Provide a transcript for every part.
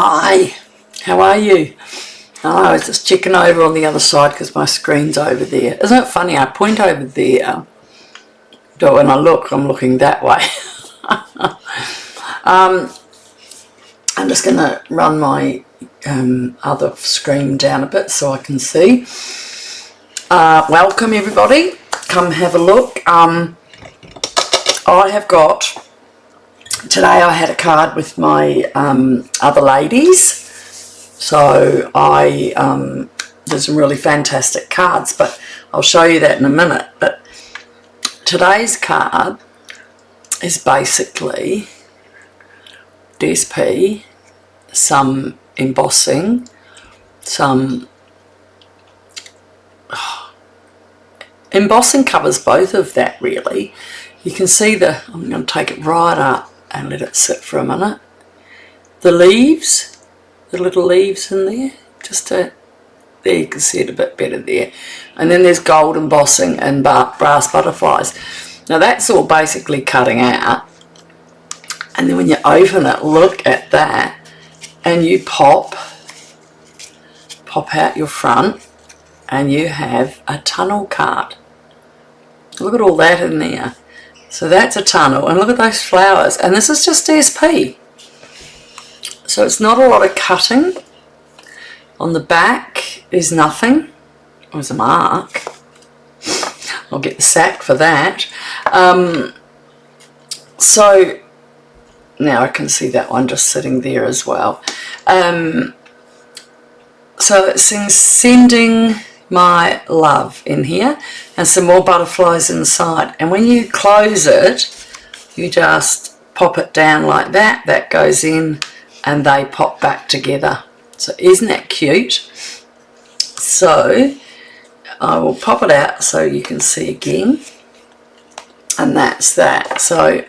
Hi, how are you? Oh, I was just checking over on the other side because my screen's over there. Isn't it funny? I point over there, but when I look, I'm looking that way. I'm just going to run my other screen down a bit so I can see. Welcome everybody. Come have a look. I have got... Today I had a card with my other ladies, so there's some really fantastic cards, but I'll show you that in a minute. But today's card is basically DSP, some embossing, some... embossing covers both of that really. You can see I'm going to take it right up and let it sit for a minute. The leaves, the little leaves in there, there you can see it a bit better there. And then there's gold embossing and brass butterflies. Now that's all basically cutting out. And then when you open it, look at that, and you pop out your front, and you have a tunnel card. Look at all that in there. So that's a tunnel, and look at those flowers, and this is just DSP. So it's not a lot of cutting. On the back is nothing. There's a mark. I'll get the sack for that. So now I can see that one just sitting there as well. So it sings "Sending My Love" in here, and some more butterflies inside, and when you close it you just pop it down like that. That goes in and they pop back together. So isn't that cute? So I will pop it out so you can see again, and that's that. So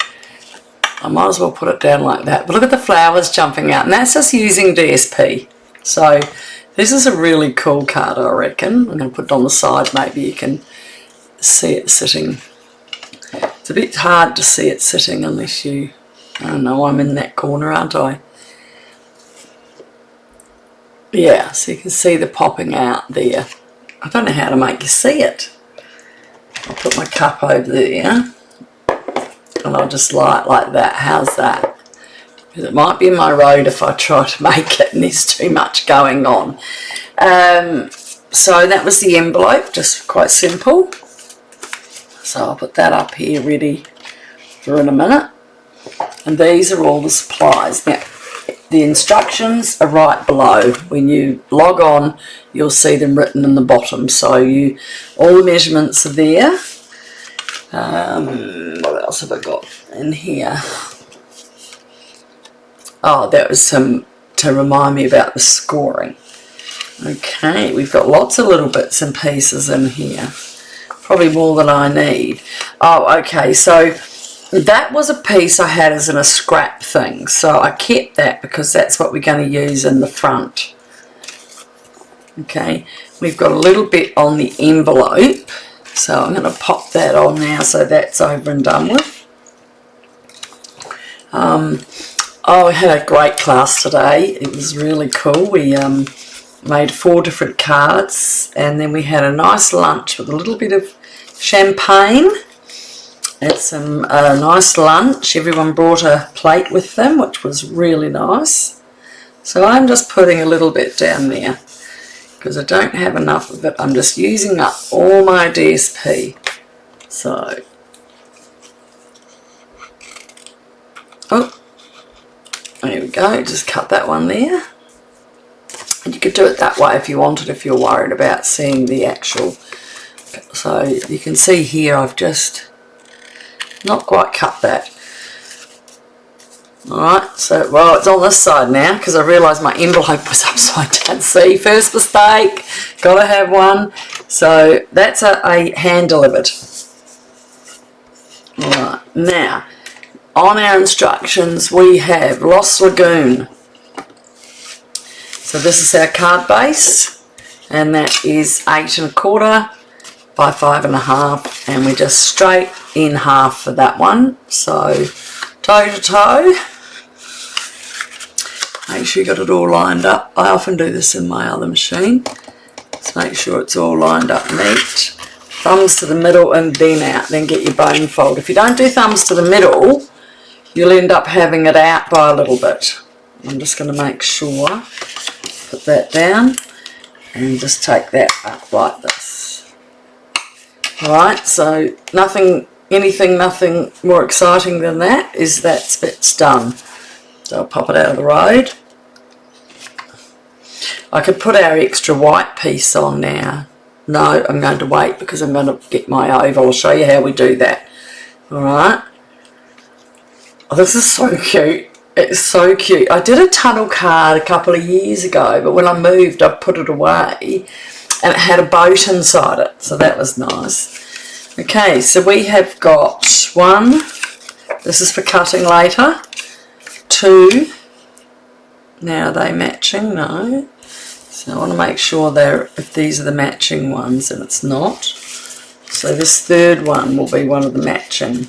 I might as well put it down like that, but look at the flowers jumping out, and that's just using DSP. So this is a really cool card, I reckon. I'm going to put it on the side, maybe you can see it sitting. It's a bit hard to see it sitting unless you... I don't know, I'm in that corner, aren't I? Yeah, so you can see the popping out there. I don't know how to make you see it. I'll put my cup over there and I'll just light like that. How's that? Because it might be in my road if I try to make it and there's too much going on. So that was the envelope, just quite simple. So I'll put that up here ready for in a minute. And these are all the supplies. Now, the instructions are right below. When you log on, you'll see them written in the bottom. So all the measurements are there. What else have I got in here? Oh, that was to remind me about the scoring. Okay, we've got lots of little bits and pieces in here. Probably more than I need. Oh, okay, so that was a piece I had as in a scrap thing. So I kept that because that's what we're going to use in the front. Okay, we've got a little bit on the envelope. So I'm going to pop that on now so that's over and done with. Oh, we had a great class today. It was really cool. We made 4 different cards, and then we had a nice lunch with a little bit of champagne and some nice lunch. Everyone brought a plate with them, which was really nice. So I'm just putting a little bit down there because I don't have enough of it. I'm just using up all my DSP. So, oh, there we go, just cut that one there. And you could do it that way if you wanted, if you're worried about seeing the actual. So you can see here I've just not quite cut that. Alright, so, well, it's on this side now because I realised my envelope was upside down. See, first mistake, gotta have one. So that's a hand delivered. Alright, now on our instructions we have Lost Lagoon. So this is our card base, and that is 8 1/4 by 5 1/2, and we're just straight in half for that one. So toe to toe. Make sure you got it all lined up. I often do this in my other machine. Just make sure it's all lined up neat. Thumbs to the middle and then out, then get your bone fold. If you don't do thumbs to the middle, you'll end up having it out by a little bit. I'm just going to make sure, put that down and just take that up like this. Alright, so nothing more exciting than that is that bit's done. So I'll pop it out of the road. I could put our extra white piece on now. No, I'm going to wait because I'm going to get my oval. I'll show you how we do that. Alright. Oh, this is so cute. It's so cute. I did a tunnel card a couple of years ago, but when I moved I put it away and it had a boat inside it. So that was nice. Okay, so we have got 1. This is for cutting later. 2. Now are they matching? No. So I want to make sure if these are the matching ones, and it's not. So this third one will be one of the matching.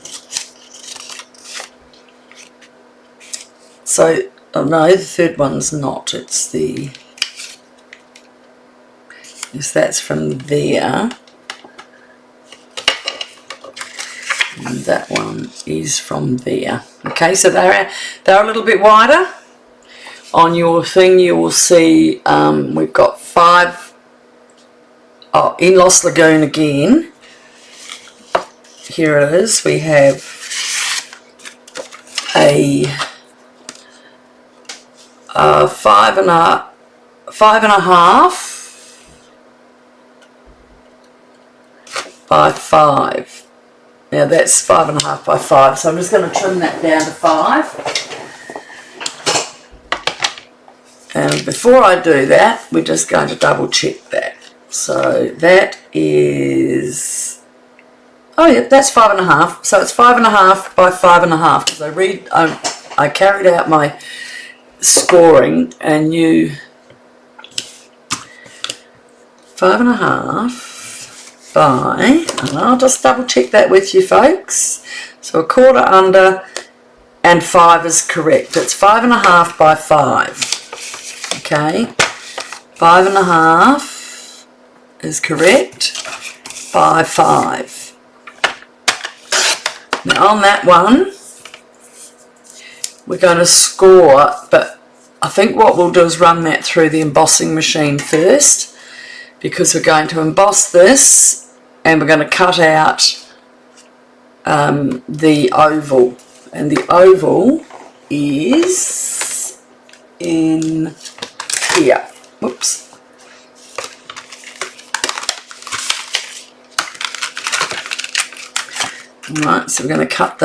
So, oh no, the third one's not. It's the... Yes, that's from there. And that one is from there. Okay, so they're a little bit wider. On your thing you will see we've got 5 in Lost Lagoon again. Here it is. We have a 5.5 by 5. Now that's 5.5 by 5, so I'm just going to trim that down to 5. And before I do that, we're just going to double check that. So that is, oh yeah, that's 5.5. So it's 5.5 by 5.5. Because I carried out my scoring and you 5.5 by, and I'll just double check that with you folks. So a quarter under and 5 is correct. It's 5.5 by 5. Okay, 5.5 is correct by 5. Now on that one, we're going to score, but I think what we'll do is run that through the embossing machine first, because we're going to emboss this and we're going to cut out the oval, and the oval is in here. Whoops. Alright, so we're going to cut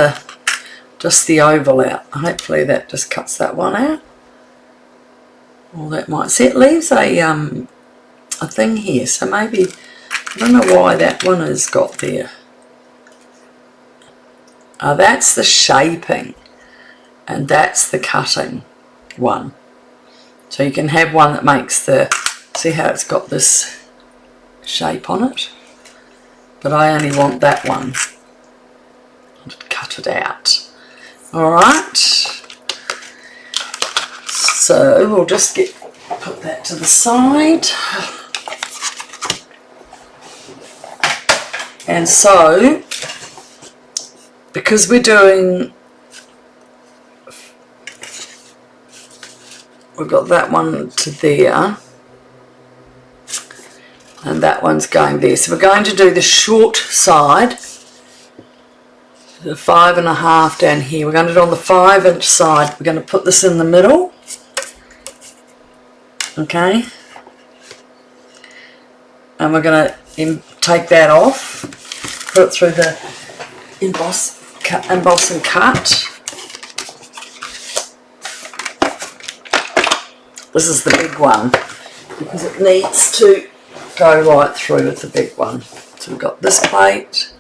just the oval out. Hopefully that just cuts that one out. Well, that might see, it leaves a thing here, so maybe, I don't know why that one has got there. Oh, that's the shaping and that's the cutting one. So you can have one that makes the, see how it's got this shape on it? But I only want that one. I'll just cut it out. Alright. So we'll just put that to the side. And so, because we're doing, we've got that one to there and that one's going there, so we're going to do the short side, the 5.5 down here. We're going to do it on the 5-inch side. We're going to put this in the middle, okay, and we're going to take that off, put it through the emboss and cut. This is the big one because it needs to go right through with the big one. So we've got this plate.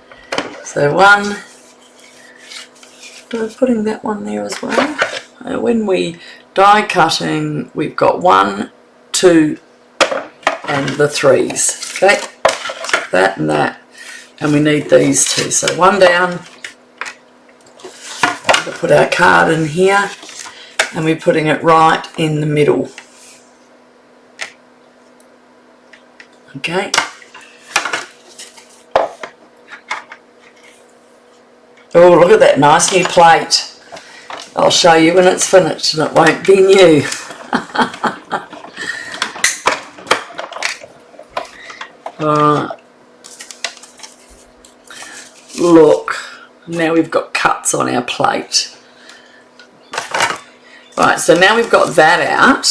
So one, putting that one there as well. When we die cutting, we've got 1, 2, and the 3s. Okay, that and that, and we need these two. So one down. We'll put our card in here. and we're putting it right in the middle. Okay. Oh, look at that nice new plate. I'll show you when it's finished and it won't be new. Alright. Look, now we've got cuts on our plate. Right, so now we've got that out.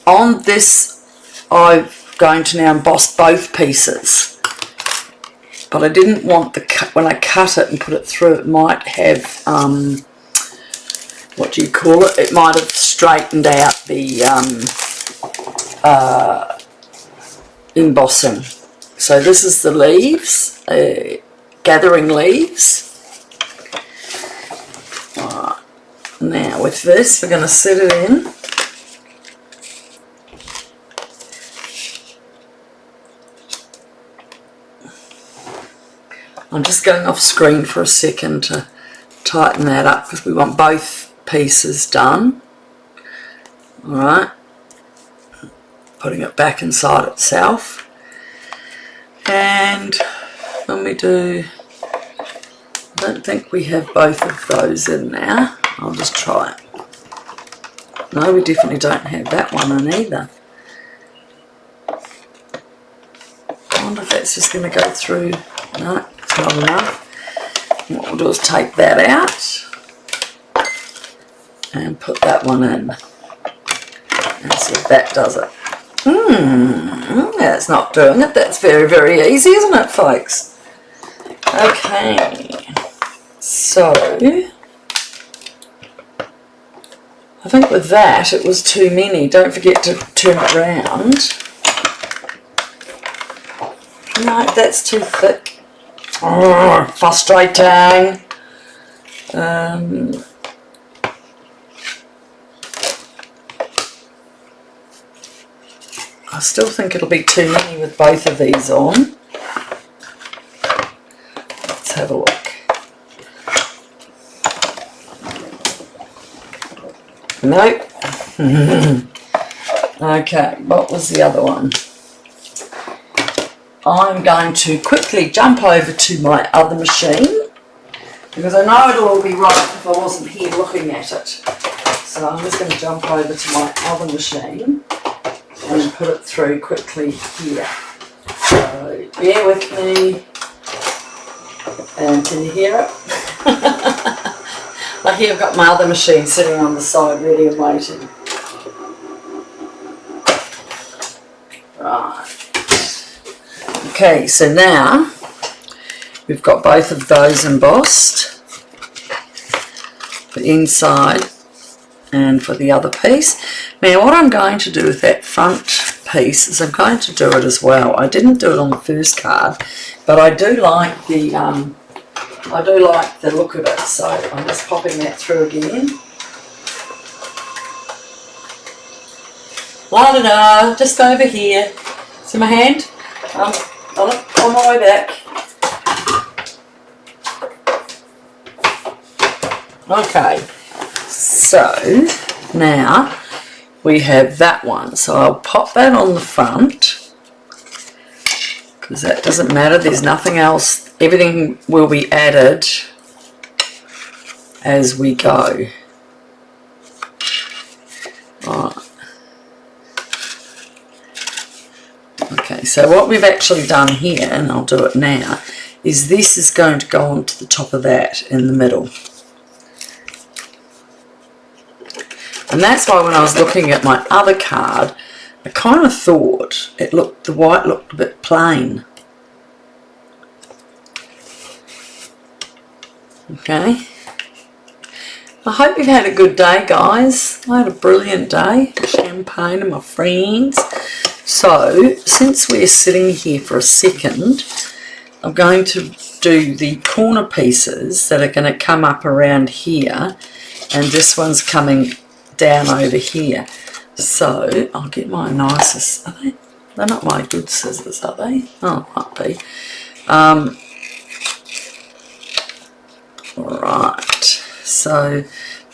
On this, I'm going to now emboss both pieces. But I didn't want the cut, when I cut it and put it through, it might have, what do you call it? It might have straightened out the embossing. So this is the leaves, gathering leaves. Alright, now with this we're going to set it in. I'm just going off screen for a second to tighten that up because we want both pieces done. Alright, putting it back inside itself. And when we do, I don't think we have both of those in now. I'll just try it. No, we definitely don't have that one in either. I wonder if that's just going to go through. No, it's not enough. What we'll do is take that out and put that one in. And see if that does it. That's not doing it. That's very, very easy, isn't it, folks? Okay. So, I think with that it was too many. Don't forget to turn it round. No, that's too thick. Oh, frustrating. I still think it'll be too many with both of these on. Let's have a look. Nope. Okay, what was the other one? I'm going to quickly jump over to my other machine because I know it'll all be right if I wasn't here looking at it. So I'm just going to jump over to my other machine and put it through quickly here. So bear with me. And can you hear it? Like here I've got my other machine sitting on the side ready and waiting. Right. Okay, so now we've got both of those embossed, the inside and for the other piece. Now what I'm going to do with that front piece is I'm going to do it as well. I didn't do it on the first card, but I do like the look of it, so I'm just popping that through again. La da da, just over here. See my hand? On my way back. Okay, so now we have that one. So I'll pop that on the front because that doesn't matter. There's nothing else. Everything will be added as we go. Right. Okay, so what we've actually done here, and I'll do it now, is this is going to go onto the top of that in the middle. And that's why when I was looking at my other card, I kind of thought the white looked a bit plain. Okay. I hope you've had a good day, guys. I had a brilliant day. Champagne and my friends. So, since we're sitting here for a second, I'm going to do the corner pieces that are going to come up around here, and this one's coming down over here. So, I'll get my nicest, are they? They're not my good scissors, are they? Oh, might be. Right, so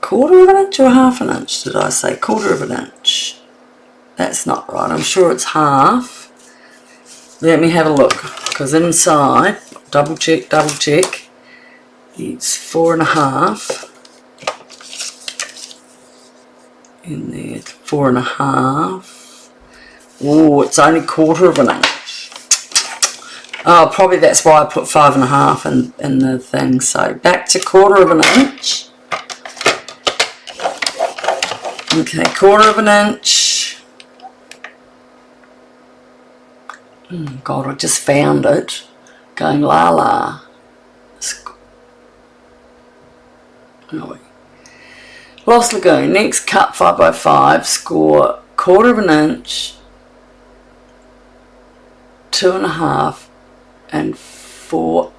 quarter of an inch or half an inch, did I say? Quarter of an inch. That's not right, I'm sure it's half. Let me have a look, because inside, double check, it's 4.5. In there, 4.5. Oh, it's only quarter of an inch. Oh, probably that's why I put 5.5 in the thing. So back to quarter of an inch. Okay, quarter of an inch. Oh God, I just found it. Going la la. Oh, Lost Lagoon. Next, cut 5x5. Score quarter of an inch, 2.5, and 4.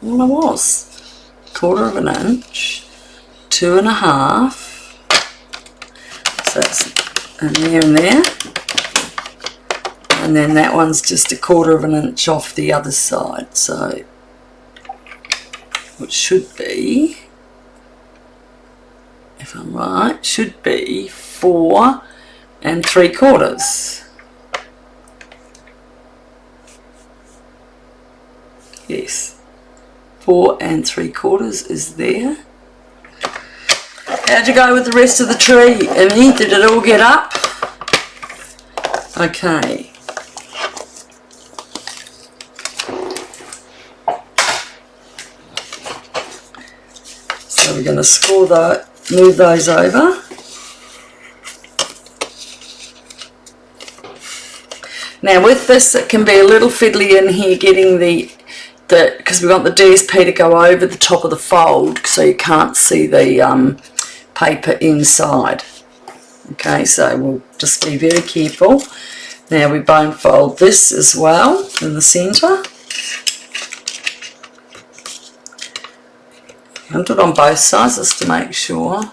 Well, I was quarter of an inch, 2.5. So that's in there and there. And then that one's just a quarter of an inch off the other side. So, which should be, if I'm right, should be 4 3/4. Yes, 4 3/4 is there. How'd you go with the rest of the tree, Emmy? Did it all get up? Okay. So we're going to score that. Move those over. Now with this, it can be a little fiddly in here getting because we want the DSP to go over the top of the fold so you can't see the paper inside. Okay, so we'll just be very careful. Now we bone fold this as well in the centre. I'll do it on both sides just to make sure.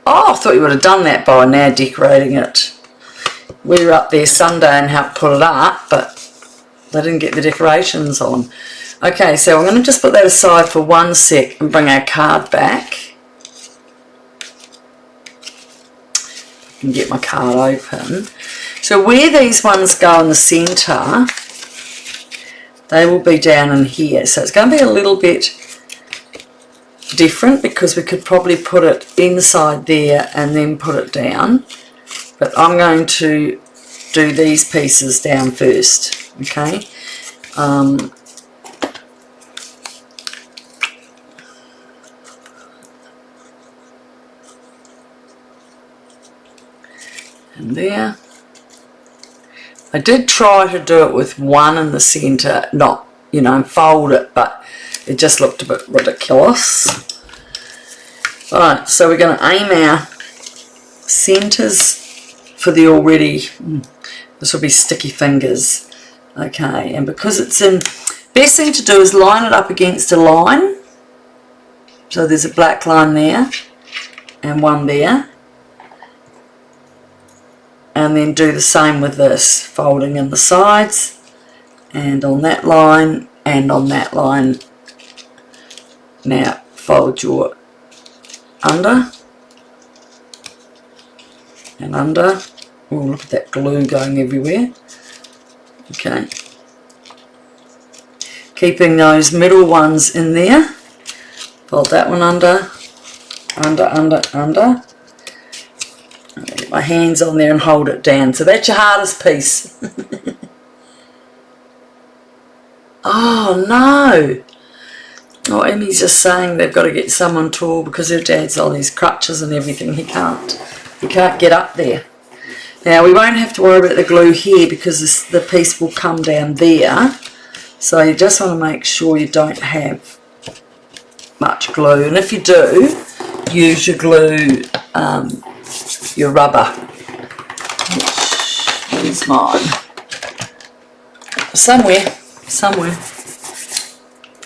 Oh, I thought you would have done that by now, decorating it. We were up there Sunday and helped put it up, but they didn't get the decorations on. Okay, so I'm going to just put that aside for 1 sec and bring our card back. And get my card open. So where these ones go in the centre, they will be down in here. So it's going to be a little bit different because we could probably put it inside there and then put it down. But I'm going to do these pieces down first. Okay. And there. I did try to do it with one in the centre, not, you know, fold it, but it just looked a bit ridiculous. Alright, so we're going to aim our centres for the already, this will be sticky fingers. Okay, and because it's in, best thing to do is line it up against a line. So there's a black line there and one there. And then do the same with this, folding in the sides and on that line and on that line. Now fold your under and under. Oh, look at that glue going everywhere. Okay. Keeping those middle ones in there. Fold that one under, under, under, under. Get my hands on there and hold it down. So that's your hardest piece. Oh no! Oh, Emmy's just saying they've got to get someone tall because her dad's on these crutches and everything. He can't get up there. Now we won't have to worry about the glue here because the piece will come down there. So you just want to make sure you don't have much glue. And if you do, use your glue. Your rubber, which is mine. Somewhere.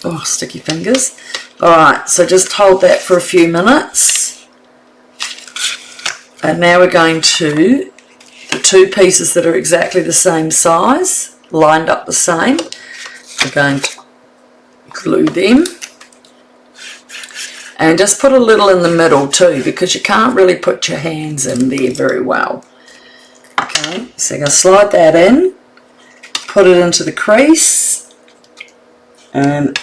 Oh, sticky fingers. Alright, so just hold that for a few minutes. And now we're going to, the two pieces that are exactly the same size, lined up the same, we're going to glue them. And just put a little in the middle too, because you can't really put your hands in there very well. Okay, so you're going to slide that in, put it into the crease, and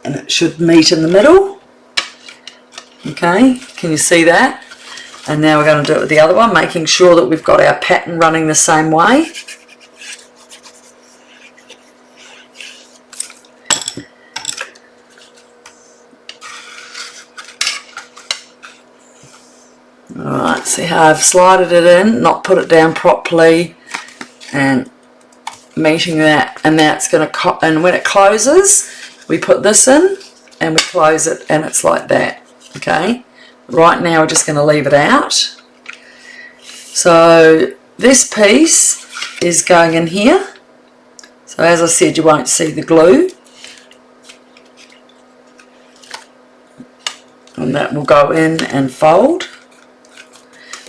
it should meet in the middle. Okay, can you see that? And now we're going to do it with the other one, making sure that we've got our pattern running the same way. Alright, see how I've slided it in, not put it down properly, and meeting that, and that's going to, and when it closes, we put this in, and we close it, and it's like that. Okay, right now we're just going to leave it out. So this piece is going in here. So as I said, you won't see the glue. And that will go in and fold.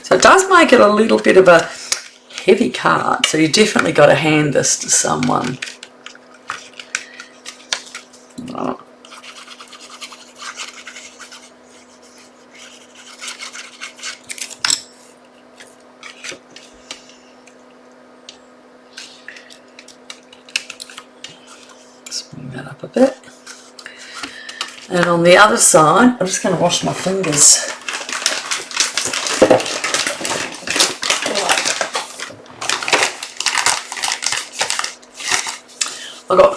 So it does make it a little bit of a heavy card, so you definitely got to hand this to someone. Oh. Let's bring that up a bit. And on the other side, I'm just going to wash my fingers.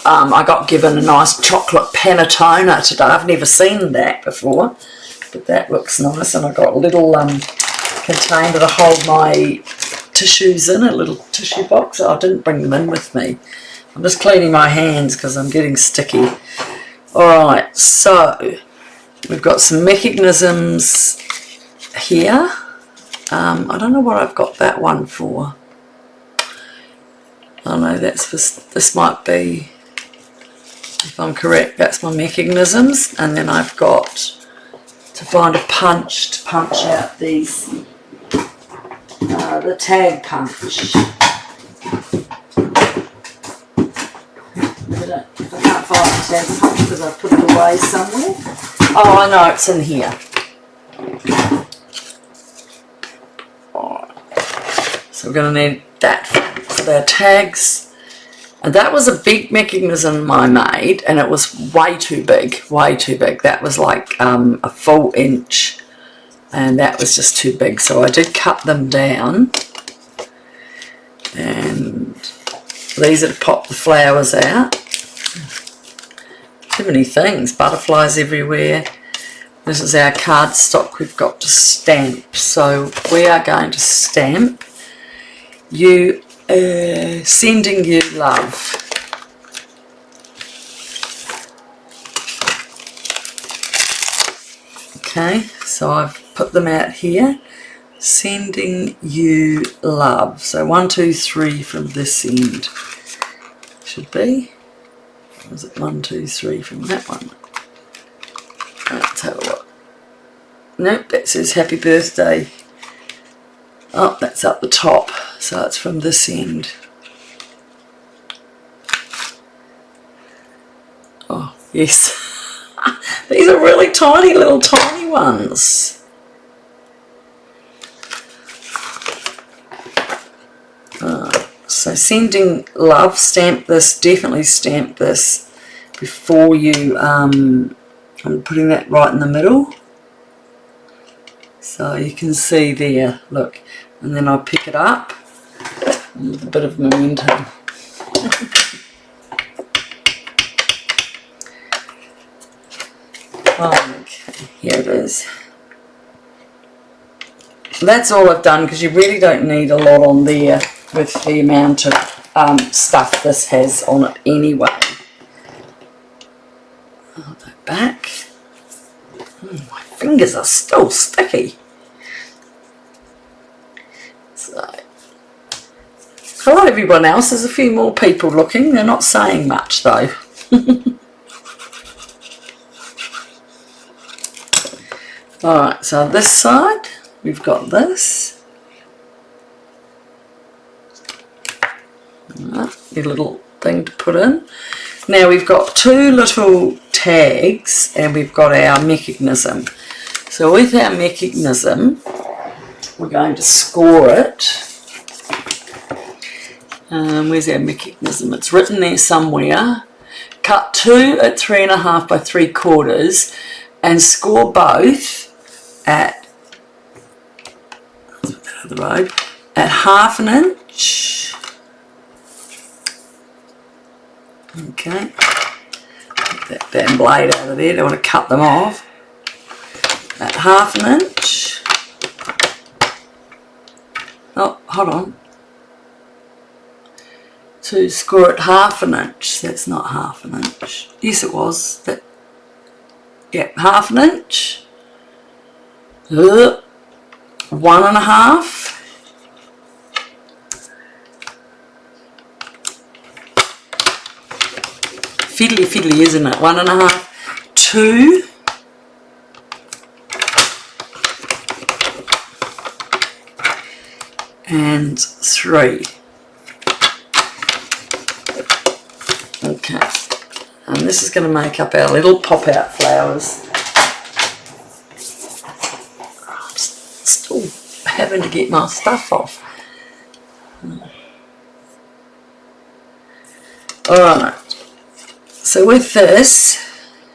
I got given a nice chocolate panettone today. I've never seen that before, but that looks nice. And I got a little container to hold my tissues in, a little tissue box. I didn't bring them in with me. I'm just cleaning my hands because I'm getting sticky. Alright, so we've got some mechanisms here. I don't know what I've got that one for. I know that's for, this might be, if I'm correct, that's my mechanisms, and then I've got to find a punch to punch out these, the tag punch. If I can't find the tag punch because I put it away somewhere. Oh, I know, it's in here. So we're going to need that for our tags. And that was a big mechanism I made, and it was way too big, way too big. That was like a full inch, and that was just too big. So I did cut them down, and these are to pop the flowers out. Too many things, butterflies everywhere. This is our cardstock we've got to stamp. So we are going to stamp you, sending you love. Okay, so I've put them out here. Sending you love. So 1, 2, 3 from this end. Should be. Or is it 1, 2, 3 from that one? Let's have a look. Nope, that says happy birthday. Oh, that's up the top, so it's from this end. Oh, yes. These are really tiny, little tiny ones. So sending love, stamp this, definitely stamp this before you, I'm putting that right in the middle. So you can see there, look. And then I'll pick it up with a bit of momentum. Okay, here it is. That's all I've done, because you really don't need a lot on there with the amount of stuff this has on it anyway. Hold that back. My fingers are still sticky. Hello everyone else, there's a few more people looking, they're not saying much though. Alright, so on this side we've got this. Alright, your little thing to put in. Now we've got two little tags and we've got our mechanism. So with our mechanism, we're going to score it. Where's our mechanism? It's written there somewhere. Cut 2 at 3.5 by 3/4 and score both at the road at 1/2 inch. Okay, get that damn blade out of there. Don't want to cut them off. At 1/2 inch. Oh, hold on. To score at 1/2 inch. That's not 1/2 inch. Yes, it was. That. Yeah, 1/2 inch. 1.5. Fiddly, isn't it? 1.5. 2. And 3. Okay, and this is going to make up our little pop-out flowers. I'm still having to get my stuff off. Alright, so with this,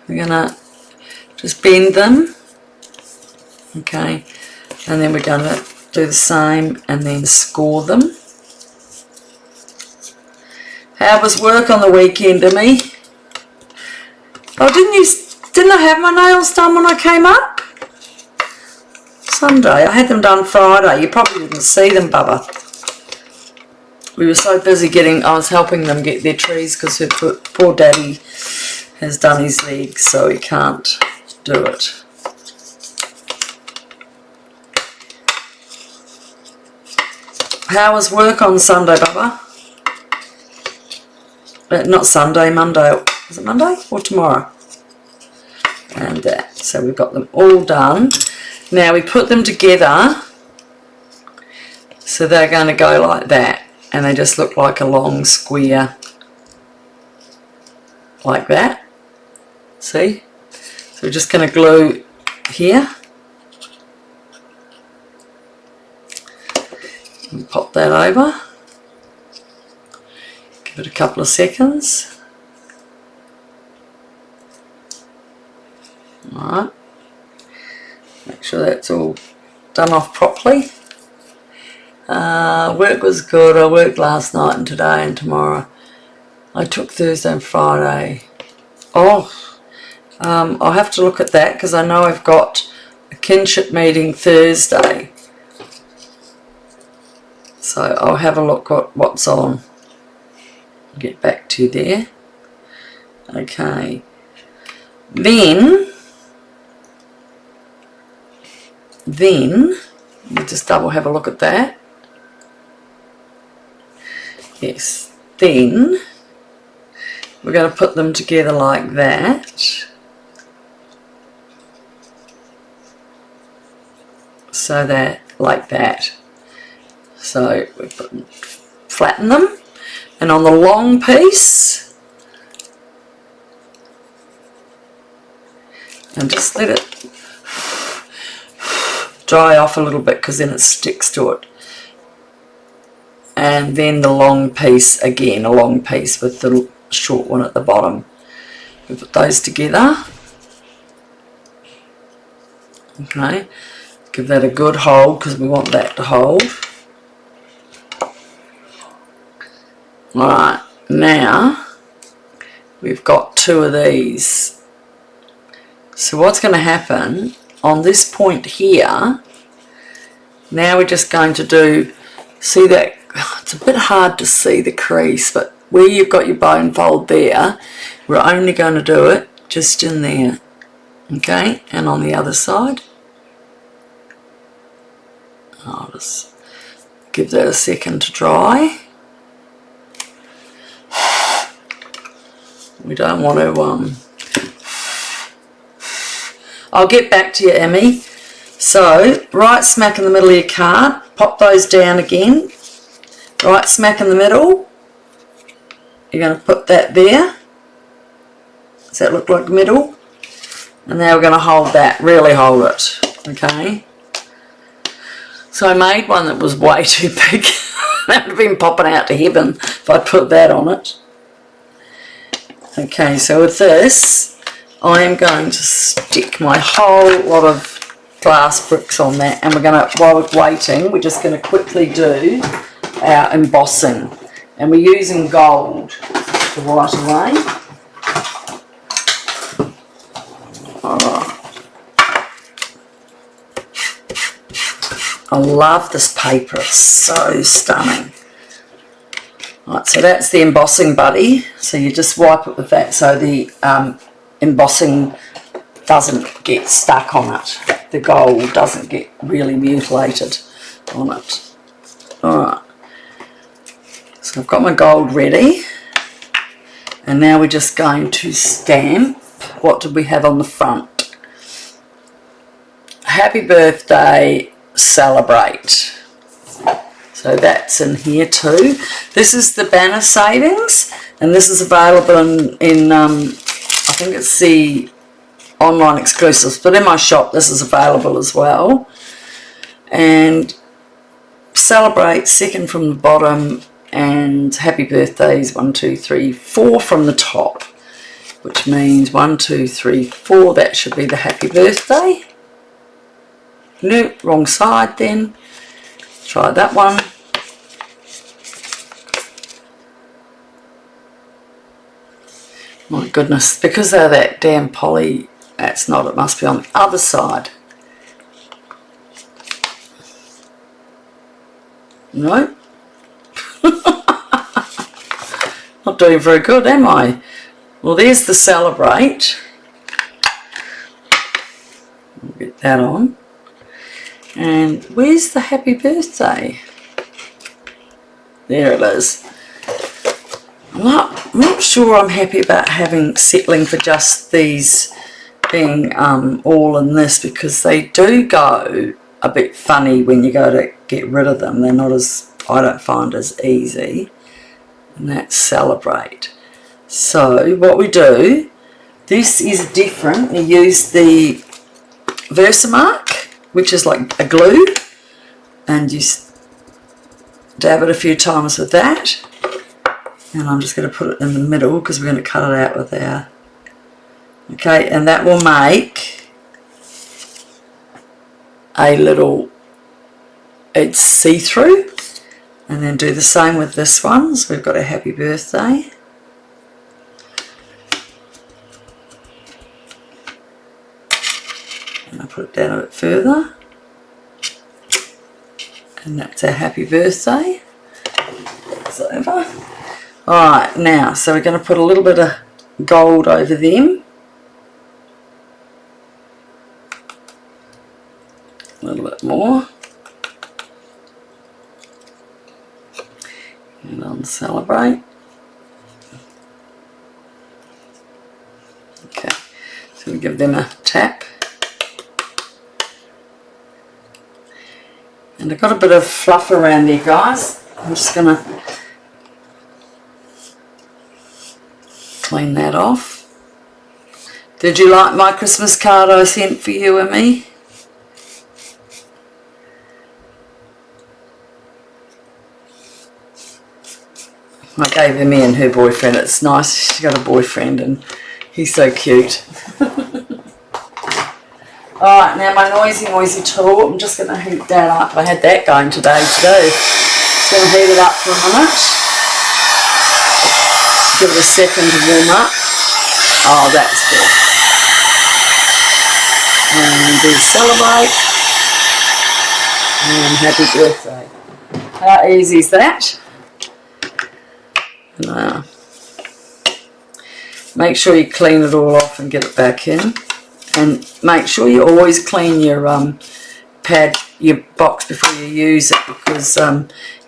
we're going to just bend them. Okay, and then we're going to do the same and then score them. How was work on the weekend, Emmy? Oh, didn't I have my nails done when I came up? Sunday. I had them done Friday. You probably didn't see them, Bubba. We were so busy I was helping them get their trees because poor Daddy has done his legs, so he can't do it. How was work on Sunday, Bubba? Not Sunday, Monday. Is it Monday or tomorrow? And that. So we've got them all done. Now we put them together. So they're going to go like that. And they just look like a long square. Like that. See? So we're just going to glue here. And pop that over. Give it a couple of seconds. Alright. Make sure that's all done off properly. Work was good. I worked last night and today and tomorrow. I took Thursday and Friday. Oh, I'll have to look at that because I know I've got a kinship meeting Thursday. So I'll have a look at what's on. Get back to there. Okay. Then we just double have a look at that. Yes. Then we're going to put them together like that. So that, like that. So we flatten them. And on the long piece, and just let it dry off a little bit because then it sticks to it. And then the long piece again, a long piece with the short one at the bottom. We put those together. Okay, give that a good hold because we want that to hold. Alright, now we've got 2 of these. So what's going to happen on this point here, now we're just going to do, see that, it's a bit hard to see the crease, but where you've got your bone fold there, we're only going to do it just in there. Okay, and on the other side, I'll just give that a second to dry. We don't want to, I'll get back to you, Emmy. So, right smack in the middle of your card, pop those down again. Right smack in the middle. You're going to put that there. that look like middle? And now we're going to hold that, really hold it, okay? So I made one that was way too big. That would have been popping out to heaven if I put that on it. Okay, so with this, I am going to stick my whole lot of glass bricks on that, and we're going to, while we're waiting, we're just going to quickly do our embossing. And we're using gold to white away. Alright. I love this paper, it's so stunning. Right, so that's the embossing buddy. So you just wipe it with that so the embossing doesn't get stuck on it. The gold doesn't get really mutilated on it. Alright. So I've got my gold ready. And now we're just going to stamp. What did we have on the front? Happy birthday, celebrate. So that's in here too. This is the banner savings, and this is available in I think it's the online exclusives, but in my shop this is available as well. And celebrate, second from the bottom, and happy birthdays 1, 2, 3, 4 from the top, which means 1, 2, 3, 4. That should be the happy birthday. No, wrong side then. Try that one. My goodness, because they're that damn poly, that's not, it must be on the other side. No. Not doing very good, am I? Well, there's the celebrate. I'll get that on. And where's the happy birthday? There it is. I'm not sure I'm happy about settling for just these being all in this, because they do go a bit funny when you go to get rid of them. They're not as, I don't find, as easy. And that's celebrate. So what we do, this is different. You use the Versamark, which is like a glue, and you dab it a few times with that. And I'm just going to put it in the middle because we're going to cut it out with our, okay, and that will make a little, it's see-through. And then do the same with this one. So we've got a happy birthday. And I'll put it down a bit further. And that's our happy birthday. It's over. Alright, now, so we're going to put a little bit of gold over them. A little bit more. And on celebrate. Okay, so we give them a tap. And I've got a bit of fluff around there, guys. I'm just going to clean that off. Did you like my Christmas card I sent for you and me? I gave her me and her boyfriend. It's nice. She's got a boyfriend and he's so cute. Alright, now my noisy tool. I'm just going to heat that up. I had that going today too. Just going to heat it up for a minute. Give it a second to warm up. Oh, that's good. And do celebrate. And happy birthday. How easy is that? Make sure you clean it all off and get it back in, and make sure you always clean your your box before you use it, because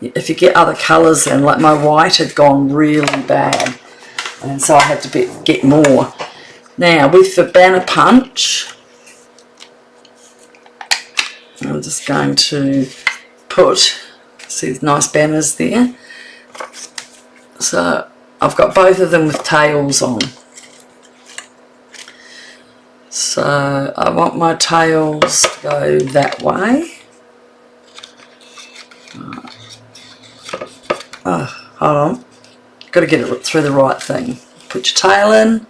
if you get other colours in, like my white had gone really bad, and so I had to get more. Now with the banner punch, I'm just going to put, see the nice banners there. So I've got both of them with tails on. So I want my tails to go that way. Oh, hold on. Got to get it through the right thing. Put your tail in,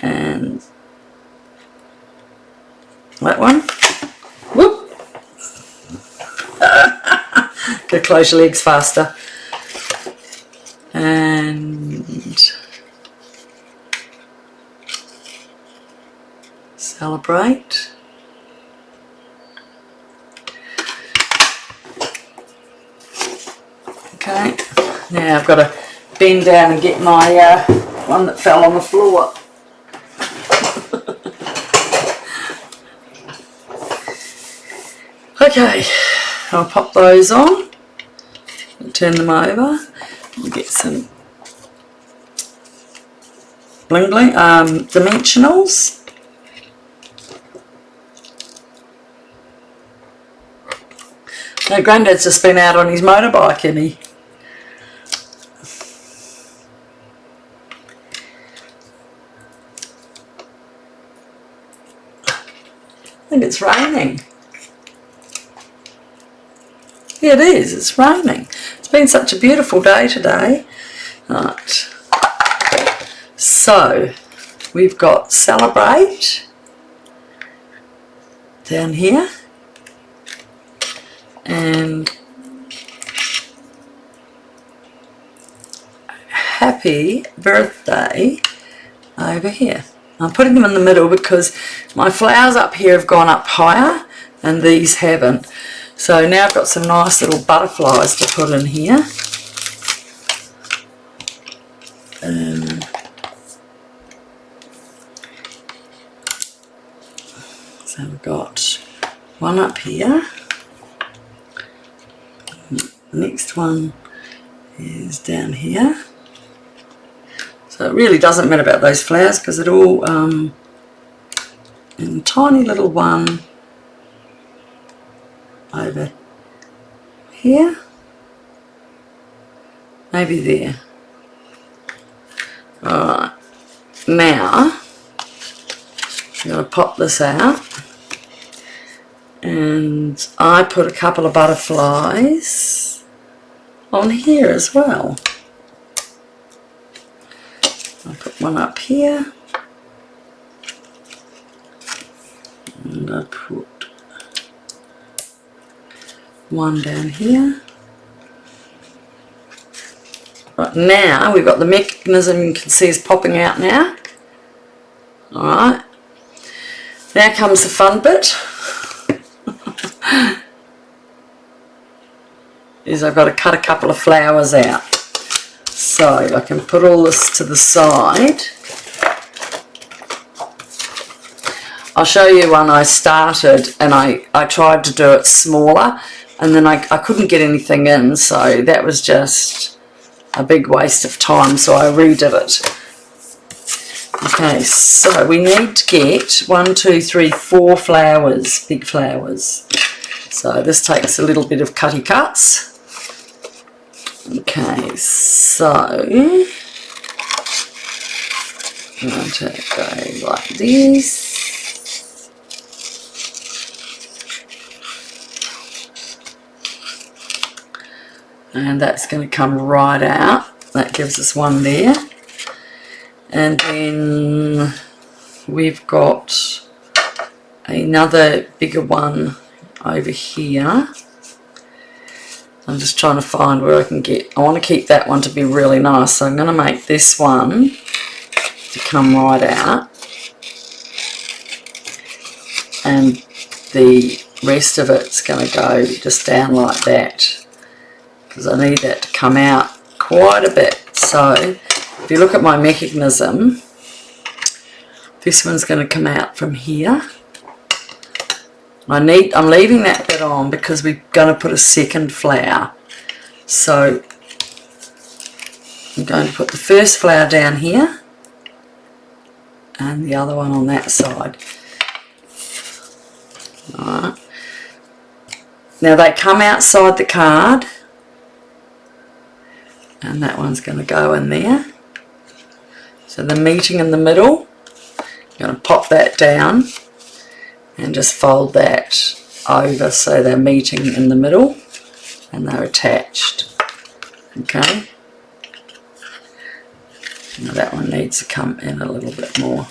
and that one. Whoop! Gotta close your legs faster. And celebrate. Okay, now I've got to bend down and get my one that fell on the floor. Okay, I'll pop those on, turn them over, and get some bling bling, dimensionals. Now Granddad's just been out on his motorbike, isn't he? I think it's raining. Yeah, it is. It's raining. It's been such a beautiful day today. Right. So, we've got celebrate down here. And happy birthday over here. I'm putting them in the middle because my flowers up here have gone up higher and these haven't. So now I've got some nice little butterflies to put in here. So we've got one up here. The next one is down here. So it really doesn't matter about those flowers because they're all in a tiny little one over here, maybe there. Alright, now I'm going to pop this out, and I put a couple of butterflies on here as well. I'll put one up here, and I put one down here. Right, now we've got the mechanism you can see is popping out now. Alright, now comes the fun bit. Is I've got to cut a couple of flowers out. So I can put all this to the side. I'll show you when I started, and I tried to do it smaller, and then I couldn't get anything in, so that was just a big waste of time, so I redid it. Okay, so we need to get 1, 2, 3, 4 flowers, big flowers. So this takes a little bit of cutty cuts. Okay, so I'm going to go like this. And that's going to come right out. That gives us one there. And then we've got another bigger one over here. I'm just trying to find where I can get. I want to keep that one to be really nice, so I'm going to make this one to come right out, and the rest of it's going to go just down like that because I need that to come out quite a bit. So if you look at my mechanism, this one's going to come out from here. I'm leaving that bit on because we're going to put a second flower. So I'm going to put the first flower down here and the other one on that side. Alright. Now they come outside the card, and that one's going to go in there. So they're meeting in the middle, I'm going to pop that down and just fold that over so they're meeting in the middle and they're attached. Okay. Now that one needs to come in a little bit more.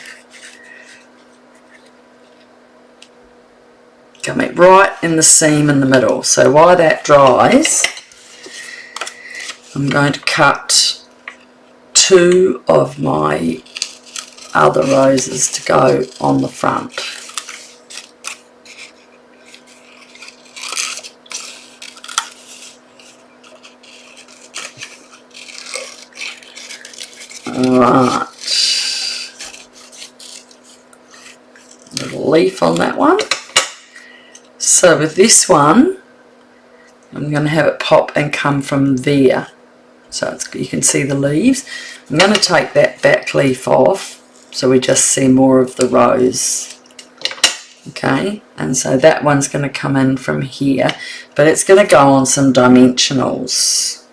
Coming right in the seam in the middle. So while that dries, I'm going to cut 2 of my other roses to go on the front. Alright, little leaf on that one. So with this one, I'm going to have it pop and come from there. So it's, you can see the leaves. I'm going to take that back leaf off so we just see more of the rose. Okay, and so that one's going to come in from here, but it's going to go on some dimensionals.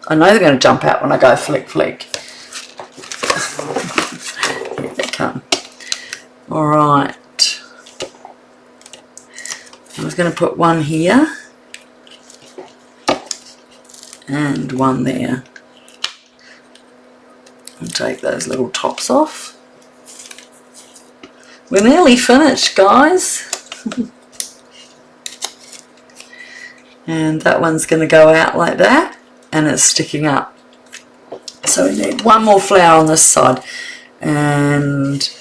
I know they're going to jump out when I go flick flick. Here they come. Alright. I was going to put one here and one there. And take those little tops off. We're nearly finished, guys. And that one's going to go out like that. And it's sticking up. So we need one more flower on this side, and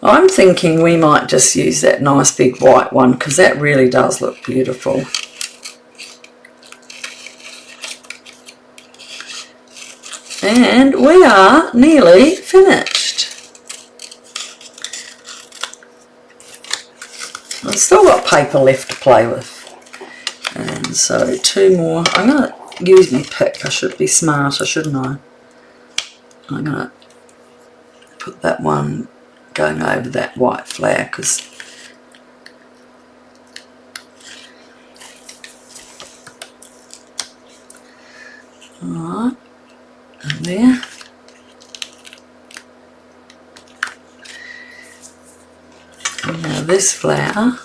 I'm thinking we might just use that nice big white one because that really does look beautiful. And we are nearly finished. I've still got paper left to play with. And so 2 more. I'm going to use my pick. I should be smarter, shouldn't I? I'm going to put that one going over that white flower because alright, and there. And now this flower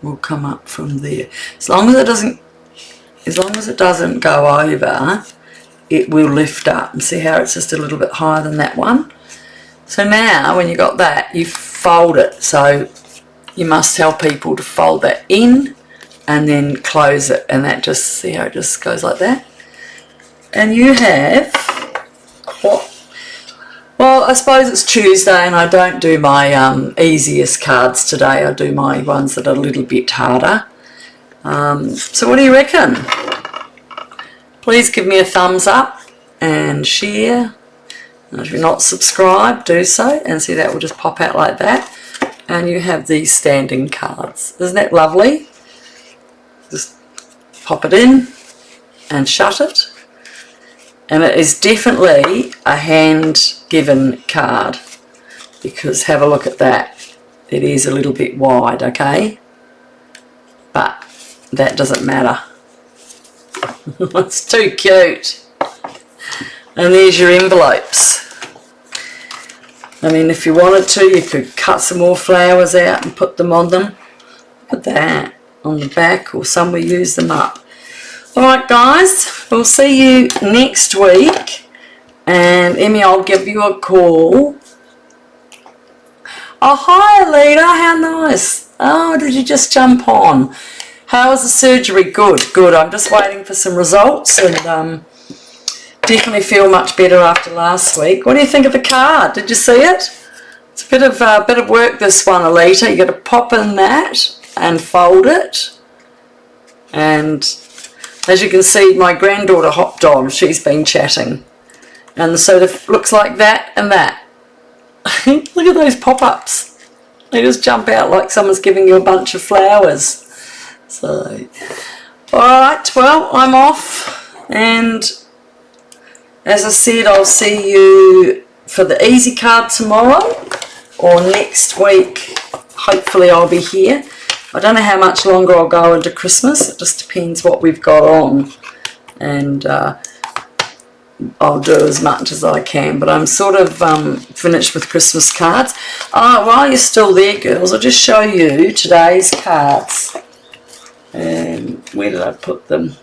will come up from there. As long as it doesn't go over, it will lift up. And see how it's just a little bit higher than that one? So now when you got that, you fold it. So you must tell people to fold that in and then close it, and that just, see how it just goes like that? And you have what? Well, I suppose it's Tuesday and I don't do my easiest cards today. I do my ones that are a little bit harder. So what do you reckon? Please give me a thumbs up and share. And if you're not subscribed, do so. And see, that will just pop out like that. And you have these standing cards. Isn't that lovely? Just pop it in and shut it. And it is definitely a hand-given card, because have a look at that. It is a little bit wide, okay? But that doesn't matter. It's too cute. And there's your envelopes. I mean, if you wanted to, you could cut some more flowers out and put them on them. Look at that, on the back, or somewhere use them up. Alright guys, we'll see you next week, and Emmy, I'll give you a call. Oh, hi Alita, how nice. Oh, did you just jump on? How was the surgery? Good, good. I'm just waiting for some results, and definitely feel much better after last week. What do you think of the card? Did you see it? It's a bit of work, this one, Alita. You got to pop in that and fold it, and as you can see, my granddaughter hopped on. She's been chatting. And so it looks like that and that. Look at those pop-ups. They just jump out like someone's giving you a bunch of flowers. So, alright, well, I'm off. And as I said, I'll see you for the easy card tomorrow or next week. Hopefully I'll be here. I don't know how much longer I'll go into Christmas. It just depends what we've got on. And I'll do as much as I can, but I'm sort of finished with Christmas cards. Oh, while you're still there, girls, I'll just show you today's cards. Where did I put them?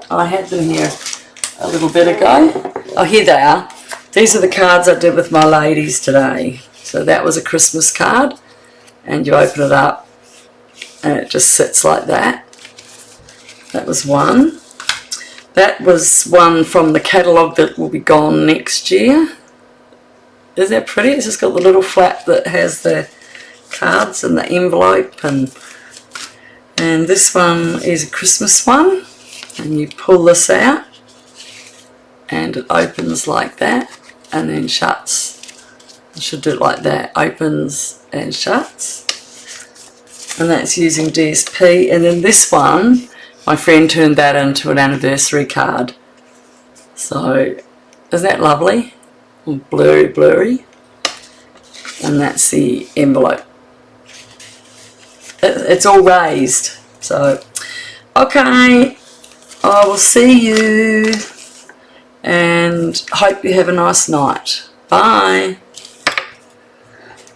I had them here a little bit ago. Oh, here they are. These are the cards I did with my ladies today. So that was a Christmas card, and you open it up and it just sits like that. That was one. That was one from the catalogue that will be gone next year. Is that pretty? It's just got the little flap that has the cards and the envelope, and this one is a Christmas one, and you pull this out and it opens like that and then shuts. I should do it like that, opens and shuts, and that's using DSP. And then this one, my friend turned that into an anniversary card. So, isn't that lovely? Blurry, blurry. And that's the envelope. It's all raised. So, okay. I will see you. And hope you have a nice night. Bye.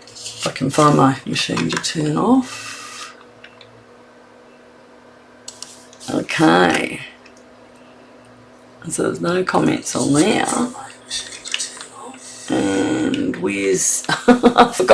If I can find my machine to turn off. Okay, so there's no comments on there, and where's, I forgot